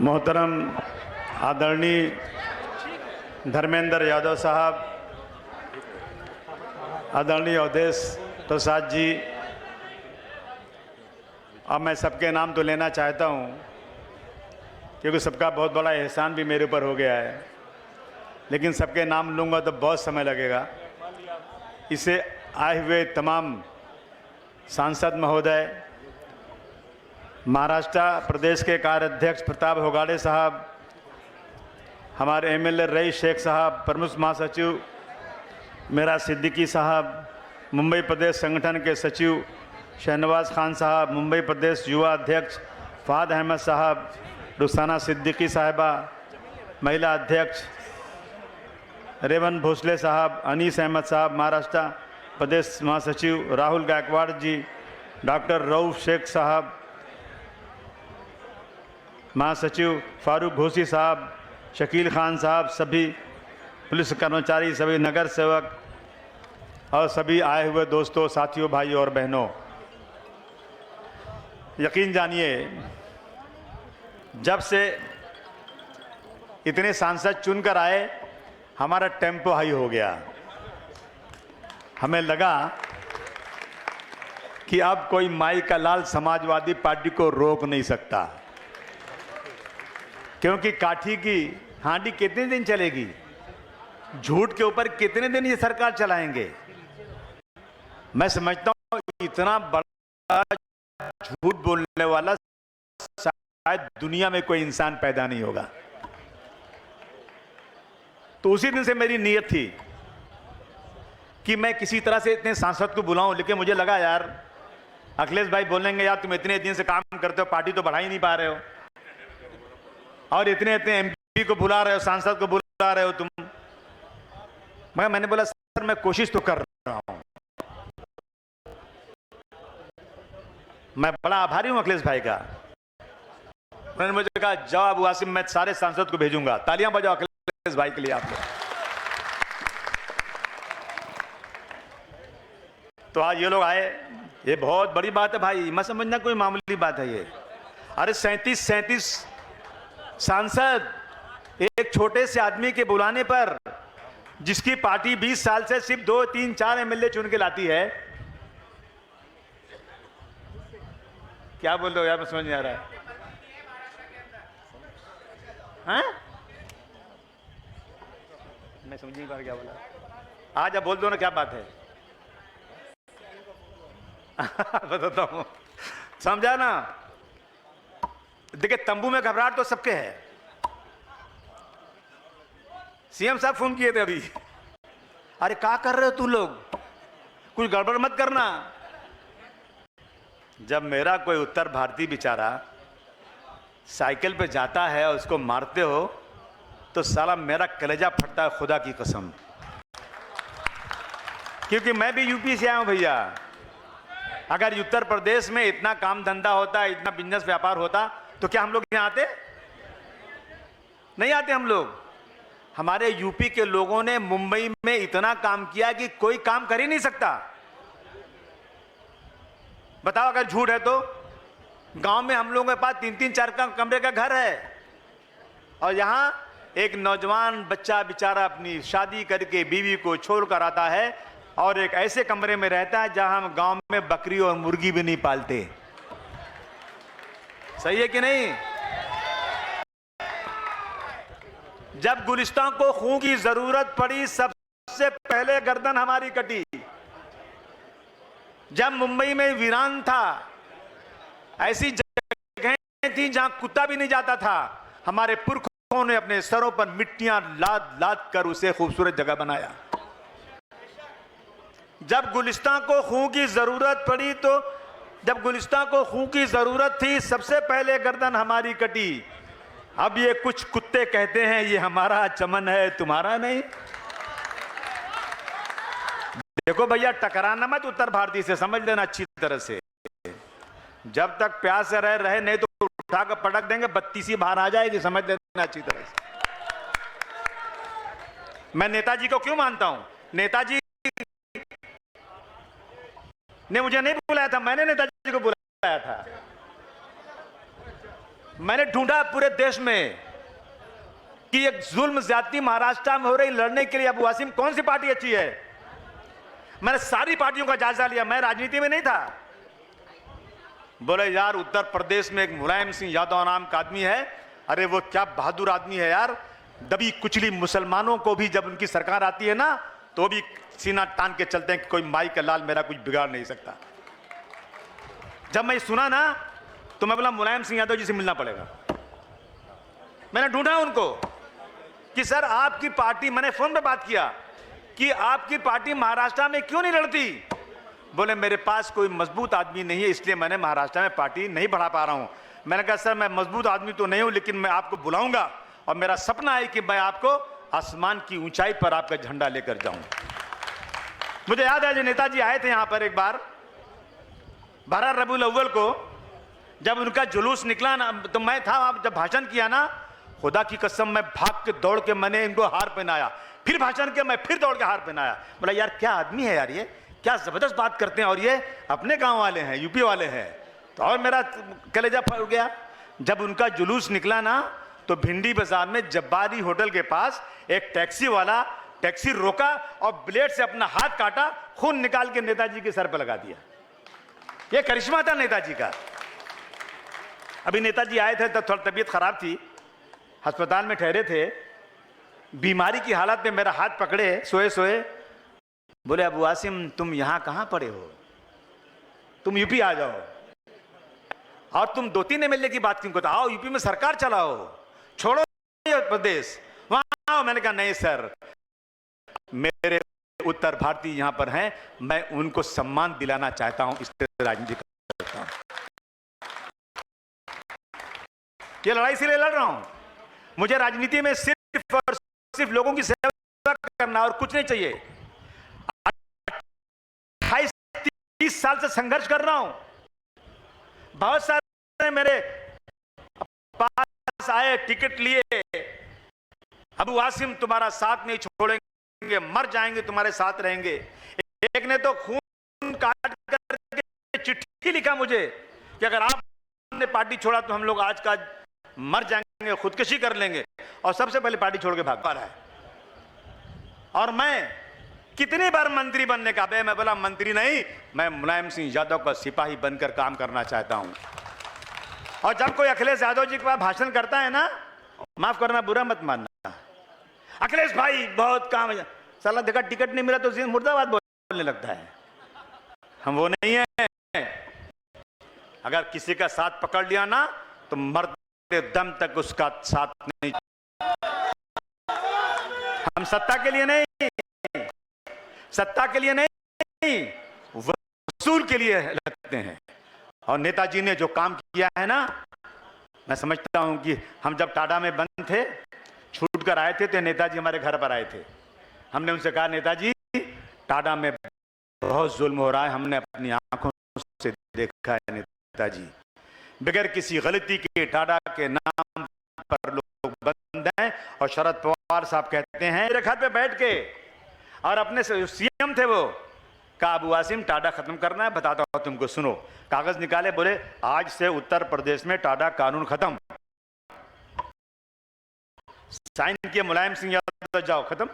मोहतरम आदरणीय धर्मेंद्र यादव साहब, आदरणीय अवधेश प्रसाद जी, अब मैं सबके नाम तो लेना चाहता हूँ क्योंकि सबका बहुत बड़ा एहसान भी मेरे ऊपर हो गया है, लेकिन सबके नाम लूँगा तो बहुत समय लगेगा। इसे आए हुए तमाम सांसद महोदय, महाराष्ट्र प्रदेश के कार्याध्यक्ष प्रताप होगाड़े साहब, हमारे एमएलए रईस शेख साहब, प्रमुख महासचिव मेरा सिद्दीकी साहब, मुंबई प्रदेश संगठन के सचिव शहनवाज खान साहब, मुंबई प्रदेश युवा अध्यक्ष फ़ाद अहमद साहब, रुखसाना सिद्दीकी साहिबा, महिला अध्यक्ष रेवन भोसले साहब, अनीस अहमद साहब, महाराष्ट्र प्रदेश महासचिव राहुल गायकवाड़ जी, डॉक्टर रऊफ शेख साहब, महासचिव फारूक घोसी साहब, शकील खान साहब, सभी पुलिस कर्मचारी, सभी नगर सेवक और सभी आए हुए दोस्तों, साथियों, भाइयों और बहनों, यकीन जानिए जब से इतने सांसद चुनकर आए हमारा टेम्पो हाई हो गया। हमें लगा कि अब कोई माई का लाल समाजवादी पार्टी को रोक नहीं सकता, क्योंकि काठी की हांडी कितने दिन चलेगी, झूठ के ऊपर कितने दिन ये सरकार चलाएंगे। मैं समझता हूं इतना बड़ा झूठ बोलने वाला शायद दुनिया में कोई इंसान पैदा नहीं होगा। तो उसी दिन से मेरी नीयत थी कि मैं किसी तरह से इतने सांसद को बुलाऊं, लेकिन मुझे लगा यार अखिलेश भाई बोलेंगे यार तुम इतने दिन से काम करते हो, पार्टी तो बढ़ा ही नहीं पा रहे हो, और इतने इतने एमपी को बुला रहे हो, सांसद को बुला रहे हो तुम। मैंने बोला सर मैं कोशिश तो कर रहा हूं। मैं बड़ा आभारी हूं अखिलेश भाई का। उन्होंने मुझे कहा जाओ अबू आसिम, मैं सारे सांसद को भेजूंगा। तालियां बजाओ अखिलेश भाई के लिए आप लोग। तो आज ये लोग आए, ये बहुत बड़ी बात है भाई, मैं समझना कोई मामूली बात है ये। अरे 37 सांसद एक छोटे से आदमी के बुलाने पर, जिसकी पार्टी 20 साल से सिर्फ 2, 3, 4 एमएलए चुन के लाती है। क्या बोल रहे हो यार, मैं समझ नहीं आ रहा है। हाँ? मैं समझ नहीं पा रहा क्या बोला। आज अब बोल दो ना क्या बात है। बताता हूं, समझा ना। देखिए तंबू में घबराहट तो सबके है। सीएम साहब फोन किए थे अभी, अरे क्या कर रहे हो तू लोग, कुछ गड़बड़ मत करना। जब मेरा कोई उत्तर भारतीय बेचारा साइकिल पे जाता है और उसको मारते हो तो साला मेरा कलेजा फटता है, खुदा की कसम। क्योंकि मैं भी यूपी से आया हूं भैया। अगर उत्तर प्रदेश में इतना काम धंधा होता, इतना बिजनेस व्यापार होता तो क्या हम लोग यहाँ आते? नहीं आते हम लोग। हमारे यूपी के लोगों ने मुंबई में इतना काम किया कि कोई काम कर ही नहीं सकता। बताओ अगर झूठ है तो। गांव में हम लोगों के पास 3-3, 4 कमरे का घर है, और यहां एक नौजवान बच्चा बेचारा अपनी शादी करके बीवी को छोड़कर आता है और एक ऐसे कमरे में रहता है जहां हम गांव में बकरी और मुर्गी भी नहीं पालते। सही है कि नहीं? जब गुलिस्तान को खून की जरूरत पड़ी सबसे पहले गर्दन हमारी कटी। जब मुंबई में वीरान था, ऐसी जगह थी जहां कुत्ता भी नहीं जाता था, हमारे पुरखों ने अपने सरों पर मिट्टियां लाद लाद कर उसे खूबसूरत जगह बनाया। जब गुलिस्तान को खून की जरूरत पड़ी, तो जब गुलिस्तान को खून की जरूरत थी सबसे पहले गर्दन हमारी कटी। अब ये कुछ कुत्ते कहते हैं ये हमारा चमन है, तुम्हारा नहीं। देखो भैया, टकराना मत उत्तर भारतीय से, समझ लेना अच्छी तरह से। जब तक प्यार से रहे नहीं तो उठाकर पटक देंगे, बत्ती सी बाहर आ जाएगी, समझ लेना अच्छी तरह से। मैं नेताजी को क्यों मानता हूं? नेताजी ने मुझे नहीं बुलाया था, मैंने नेताजी को बुलाया था। मैंने ढूंढा पूरे देश में कि एक जुल्म ज्यादती महाराष्ट्र में हो रही, लड़ने के लिए अबू वासिम कौन सी पार्टी अच्छी है। मैंने सारी पार्टियों का जायजा लिया, मैं राजनीति में नहीं था। बोले यार उत्तर प्रदेश में एक मुलायम सिंह यादव नाम का आदमी है, अरे वो क्या बहादुर आदमी है यार, दबी कुचली मुसलमानों को भी जब उनकी सरकार आती है ना तो भी सीना तान के चलते हैं कि कोई माई का लाल मेरा कुछ बिगाड़ नहीं सकता। जब मैं सुना ना तो मैं बोला मुलायम सिंह यादव जी से मिलना पड़ेगा। मैंने ढूंढा उनको कि सर आपकी पार्टी, मैंने फोन पे बात किया कि आपकी पार्टी महाराष्ट्र में क्यों नहीं लड़ती। बोले मेरे पास कोई मजबूत आदमी नहीं है, इसलिए मैंने महाराष्ट्र में पार्टी नहीं बढ़ा पा रहा हूं। मैंने कहा सर मैं मजबूत आदमी तो नहीं हूं, लेकिन मैं आपको बुलाऊंगा और मेरा सपना है कि मैं आपको आसमान की ऊंचाई पर आपका झंडा लेकर जाऊं। मुझे याद है जो नेताजी आए थे यहां पर एक बार 12 रबीउल अव्वल को, जब उनका जुलूस निकला ना तो मैं था वहां, जब भाषण किया ना खुदा की कसम मैं भाग के दौड़ के मैंने इनको हार पहनाया, फिर भाषण किया, मैं फिर दौड़ के हार पहनाया। बोला यार क्या आदमी है यार, ये क्या जबरदस्त बात करते हैं और ये अपने गांव वाले हैं, यूपी वाले हैं। तो और मेरा कलेजा फट गया जब उनका जुलूस निकला ना तो भिंडी बाजार में जब्बारी होटल के पास एक टैक्सी वाला टैक्सी रोका और ब्लेड से अपना हाथ काटा, खून निकाल के नेताजी के सर पर लगा दिया। ये करिश्मा था नेताजी का। अभी नेताजी आए थे तो थोड़ी तबीयत खराब थी, अस्पताल में ठहरे थे, बीमारी की हालत में मेरा हाथ पकड़े सोए सोए, बोले अबू वासिम तुम यहां कहां पड़े हो, तुम यूपी आ जाओ और तुम 2-3 एमएलए की बात क्यों करते, आओ यूपी में सरकार चलाओ, छोड़ो प्रदेश वहां आओ। मैंने कहा नहीं सर, मेरे उत्तर भारतीय यहां पर हैं, मैं उनको सम्मान दिलाना चाहता हूं, इसलिए राजनीति करता हूं। ये लड़ाई इसलिए लड़ रहा हूं, मुझे राजनीति में सिर्फ और सिर्फ लोगों की सेवा करना और कुछ नहीं चाहिए। 28-30 साल से संघर्ष कर रहा हूं, बहुत सारे मेरे पास आए, टिकट लिए, अबू वासिम तुम्हारा साथ नहीं छोड़ेंगे, मर जाएंगे तुम्हारे साथ रहेंगे। एक ने तो खून काट करके चिट्ठी लिखा मुझे कि अगर आपने पार्टी छोड़ा तो हम लोग आज का मर जाएंगे, खुदकुशी कर लेंगे, और सबसे पहले पार्टी छोड़ के भाग पा रहा है। और मैं कितनी बार मंत्री बनने का, मैं बोला मंत्री नहीं, मैं मुलायम सिंह यादव का सिपाही बनकर काम करना चाहता हूं। और जब कोई अखिलेश यादव जी के पास भाषण करता है ना, माफ करना बुरा मत मानना, अखिलेश भाई बहुत काम है, साला देखा टिकट नहीं मिला तो मुर्दाबाद बोलने लगता है। हम वो नहीं है, अगर किसी का साथ पकड़ लिया ना तो मरते दम तक उसका साथ नहीं। हम सत्ता के लिए नहीं, सत्ता के लिए नहीं, वसूल के लिए लगते हैं। और नेताजी ने जो काम किया है ना, मैं समझता हूं कि हम जब टाटा में बंद थे, छूट कर आए थे, तो नेताजी हमारे घर पर आए थे। हमने उनसे कहा नेताजी टाटा में बहुत जुल्म हो रहा है, हमने अपनी आंखों से देखा है नेताजी, बगैर किसी गलती के टाटा के नाम पर लोग बंद हैं। और शरद पवार साहब कहते हैं मेरे घर पे बैठ के, और अपने सीएम थे वो, कहा अबू वासिम टाटा खत्म करना है, बताता हूं तुमको, सुनो। कागज निकाले, बोले आज से उत्तर प्रदेश में टाटा कानून खत्म। साइन किए मुलायम सिंह यादव, जाओ, खत्म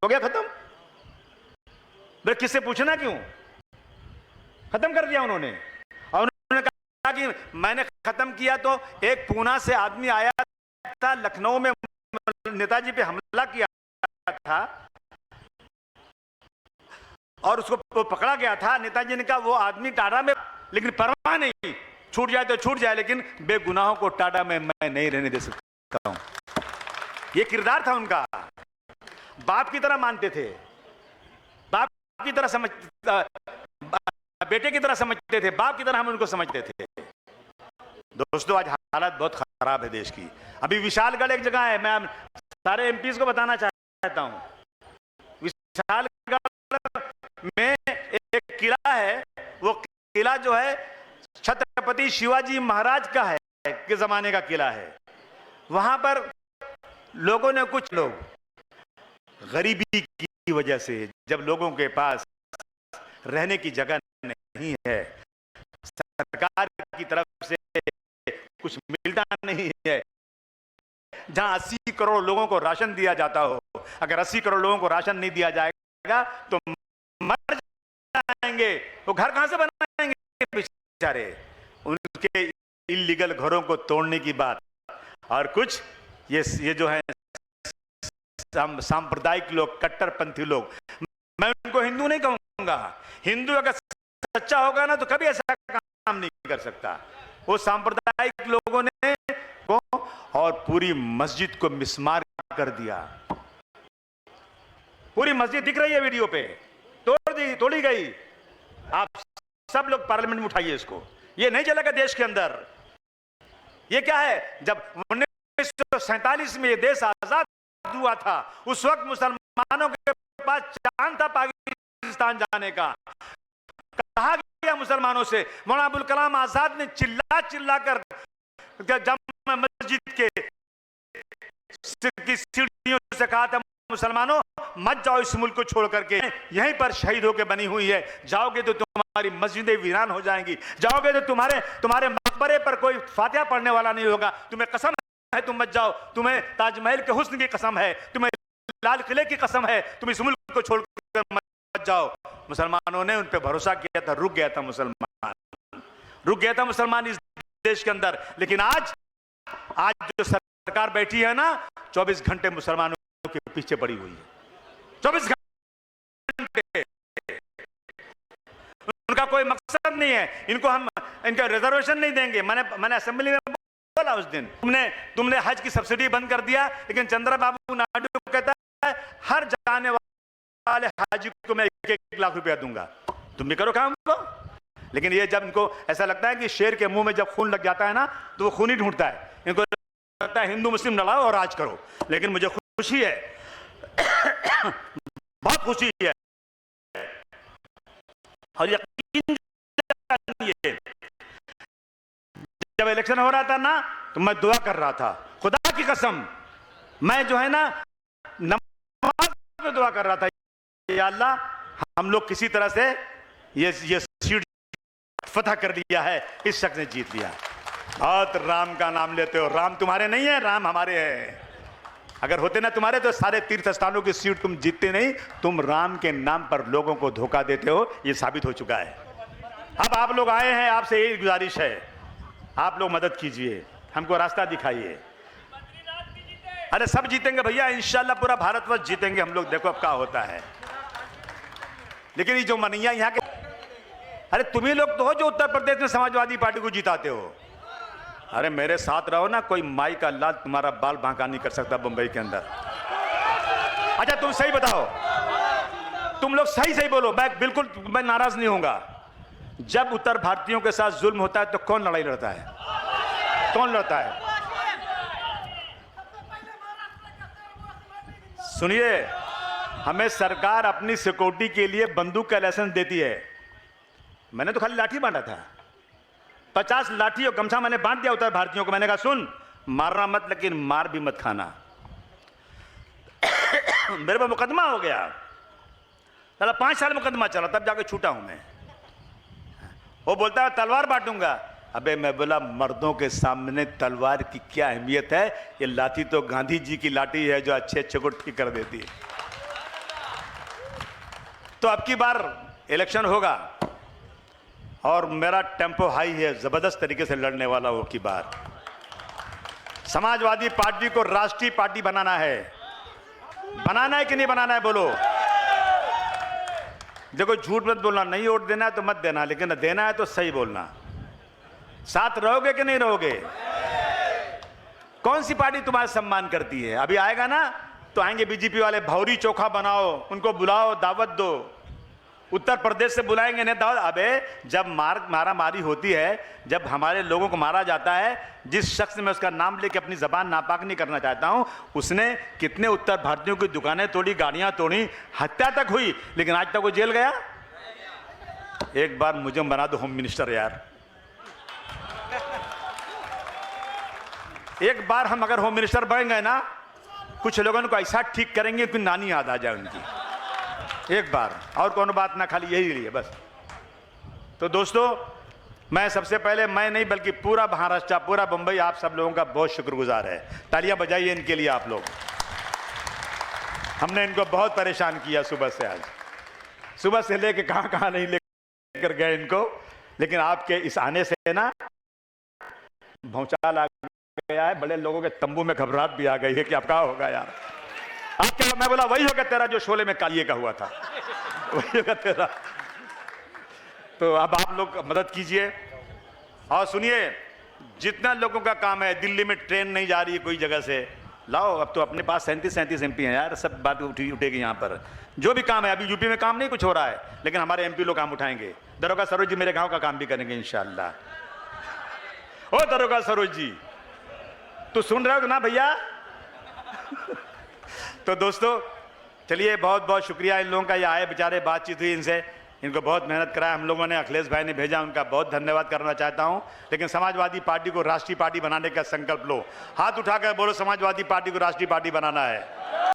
हो गया, खत्म। बोले किससे पूछना, क्यों खत्म कर दिया उन्होंने। और उन्होंने कहा कि मैंने खत्म किया तो एक पूना से आदमी आया था, लखनऊ में नेताजी पे हमला किया था और उसको पकड़ा गया था। नेताजी ने कहा वो आदमी टाटा में, लेकिन परवाह नहीं, छूट जाए तो छूट जाए, लेकिन बेगुनाहों को टाटा में मैं नहीं रहने दे सकता हूं। ये किरदार था उनका, बाप की तरह मानते थे, बाप की तरह समझ, बेटे की तरह समझते थे, बाप की तरह हम उनको समझते थे। दोस्तों आज हालत बहुत खराब है देश की। अभी विशालगढ़ एक जगह है, मैं सारे एमपीज को बताना चाहता हूं, विशालगढ़ में एक किला है, वो किला जो है छत्रपति शिवाजी महाराज का है, के जमाने का किला है। वहां पर लोगों ने, कुछ लोग गरीबी की वजह से, जब लोगों के पास रहने की जगह नहीं है, सरकार की तरफ से कुछ मिलता नहीं है। जहां 80 करोड़ लोगों को राशन दिया जाता हो, अगर 80 करोड़ लोगों को राशन नहीं दिया जाएगा तो मर जाएंगे। वो घर कहां से बनाएंगे बेचारे? उनके इलीगल घरों को तोड़ने की बात। और कुछ ये जो है सांप्रदायिक लोग, कट्टरपंथी लोग, मैं उनको हिंदू नहीं कहूंगा। हिंदू अगर सच्चा होगा ना तो कभी ऐसा काम नहीं कर सकता। वो सांप्रदायिक लोगों ने को और पूरी मस्जिद को मिसमार कर दिया। पूरी मस्जिद दिख रही है वीडियो पे, तोड़ी गई। आप सब लोग पार्लियामेंट में उठाइए इसको। ये नहीं चलेगा देश के अंदर। ये क्या है? जब 1947 में ये देश आजाद हुआ था, उस वक्त मुसलमानों के पास चांस था पाकिस्तान जाने का। कहा गया मुसलमानों से, मौलाना अबुल कलाम आजाद ने चिल्ला चिल्ला कर जामा मस्जिद के सीढ़ियों से कहा था, मुसलमानों मत जाओ इस मुल्क को छोड़ करके, यहीं पर शहीद होकर बनी हुई है। जाओगे तो तुम्हारी मस्जिदें वीरान हो जाएंगी, जाओगे तो तुम्हारे मकबरे पर कोई फातिहा पढ़ने वाला नहीं होगा। तुम्हें कसम है तुम मत जाओ, तुम्हें ताजमहल के हुस्न की कसम है, तुम्हें लाल किले की कसम है, तुम इस मुल्क को छोड़कर मत जाओ। मुसलमानों ने उन पर भरोसा किया था, रुक गया था मुसलमान इस देश के अंदर। लेकिन आज जो सरकार बैठी है ना, 24 घंटे मुसलमानों के पीछे पड़ी हुई है। 24 घंटे उनका कोई मकसद नहीं है। इनका रिजर्वेशन नहीं देंगे। मैंने असेंबली में बोला उस दिन, तुमने हज की सब्सिडी बंद कर दिया, लेकिन चंद्रबाबू नायडू कहता है हर जाने वाले हाजी को मैं 1 लाख रुपया दूंगा। तुम भी करो काम को। लेकिन ये जब इनको ऐसा लगता है कि शेर के मुंह में जब खून लग जाता है ना, तो वो खून ही ढूंढता है। इनको लगता है हिंदू मुस्लिम लड़ाओ और राज करो। लेकिन मुझे खुशी है, बहुत खुशी है और यकीन जानिए, जब इलेक्शन हो रहा था ना, तो मैं दुआ कर रहा था, खुदा की कसम, मैं जो है ना नमाज में दुआ कर रहा था, या अल्लाह हम लोग किसी तरह से ये सीट फतह कर लिया है, इस शख्स ने जीत लिया। और राम का नाम लेते हो, राम तुम्हारे नहीं है, राम हमारे हैं। अगर होते ना तुम्हारे तो सारे तीर्थ स्थानों की सीट तुम जीतते नहीं। तुम राम के नाम पर लोगों को धोखा देते हो, ये साबित हो चुका है। अब आप लोग आए हैं, आपसे यही गुजारिश है, आप लोग मदद कीजिए, हमको रास्ता दिखाइए। अरे सब जीतेंगे भैया, इंशाल्लाह पूरा भारतवर्ष जीतेंगे हम लोग। देखो अब क्या होता है। लेकिन ये जो मनैया यहाँ के, अरे तुम्ही लोग तो हो जो उत्तर प्रदेश में समाजवादी पार्टी को जिताते हो। अरे मेरे साथ रहो ना, कोई माई का लाल तुम्हारा बाल बांका नहीं कर सकता बंबई के अंदर। अच्छा तुम सही बताओ, तुम लोग सही बोलो, मैं नाराज नहीं होऊंगा। जब उत्तर भारतीयों के साथ जुल्म होता है तो कौन लड़ाई लड़ता है? कौन लड़ता है? सुनिए, हमें सरकार अपनी सिक्योरिटी के लिए बंदूक का लाइसेंस देती है। मैंने तो खाली लाठी बांटा था, 50 लाठी और गमछा मैंने बांट दिया उत्तर भारतीयों को। मैंने कहा सुन, मारना मत, लेकिन मार भी मत खाना। मेरे पर मुकदमा हो गया, 5 साल मुकदमा चला, तब जाके छूटा हूं मैं। वो बोलता है तलवार बांटूंगा। अबे मैं बोला, मर्दों के सामने तलवार की क्या अहमियत है? ये लाठी तो गांधी जी की लाठी है जो अच्छे अच्छे को ठीक कर देती है। तो अब की बार इलेक्शन होगा और मेरा टेम्पो हाई है, जबरदस्त तरीके से लड़ने वाला हो की बार। समाजवादी पार्टी को राष्ट्रीय पार्टी बनाना है। बनाना है कि नहीं बनाना है बोलो? देखो झूठ मत बोलना, नहीं वोट देना है तो मत देना, लेकिन देना है तो सही बोलना। साथ रहोगे कि नहीं रहोगे? कौन सी पार्टी तुम्हारा सम्मान करती है? अभी आएगा ना तो आएंगे बीजेपी वाले, भौरी चोखा बनाओ, उनको बुलाओ, दावत दो। उत्तर प्रदेश से बुलाएंगे नहीं दावत। अबे जब मारा मारी होती है, जब हमारे लोगों को मारा जाता है, जिस शख्स में उसका नाम लेके अपनी जबान नापाक नहीं करना चाहता हूं, उसने कितने उत्तर भारतीयों की दुकानें तोड़ी, गाड़ियां तोड़ी, हत्या तक हुई, लेकिन आज तक वो जेल गया। एक बार मुझे बना दो होम मिनिस्टर यार। एक बार हम अगर होम मिनिस्टर बन गए ना, कुछ लोगों को ऐसा ठीक करेंगे कि नानी याद आ जाए उनकी। एक बार और कौन बात ना, खाली यही लिए बस। तो दोस्तों, मैं सबसे पहले मैं नहीं बल्कि पूरा महाराष्ट्र, पूरा बंबई आप सब लोगों का बहुत शुक्रगुजार है। तालियां बजाइए इनके लिए आप लोग। हमने इनको बहुत परेशान किया सुबह से, आज सुबह से लेके कहां नहीं लेकर गए इनको, लेकिन आपके इस आने से ना भौचाल आ गया है। बड़े लोगों के तंबू में घबराहट भी आ गई है कि अब क्या होगा यार, अब क्या। मैं बोला वही होगा तेरा जो शोले में कालिए का हुआ था, वही होगा तेरा। तो अब आप लोग मदद कीजिए और सुनिए, जितना लोगों का काम है, दिल्ली में ट्रेन नहीं जा रही है कोई जगह से, लाओ। अब तो अपने पास 37 एमपी हैं यार, सब बात उठेगी यहाँ पर। जो भी काम है, अभी यूपी में काम नहीं कुछ हो रहा है, लेकिन हमारे एमपी लोग काम उठाएंगे। दरोगा सरोज जी मेरे गांव का काम भी करेंगे इंशाल्लाह। ओ दरोगा सरोज जी, तो सुन रहे हो ना भैया? तो दोस्तों चलिए, बहुत बहुत शुक्रिया इन लोगों का। ये आए बेचारे, बातचीत हुई इनसे, इनको बहुत मेहनत कराया हम लोगों ने, अखिलेश भाई ने भेजा, उनका बहुत धन्यवाद करना चाहता हूं। लेकिन समाजवादी पार्टी को राष्ट्रीय पार्टी बनाने का संकल्प लो। हाथ उठाकर बोलो, समाजवादी पार्टी को राष्ट्रीय पार्टी बनाना है।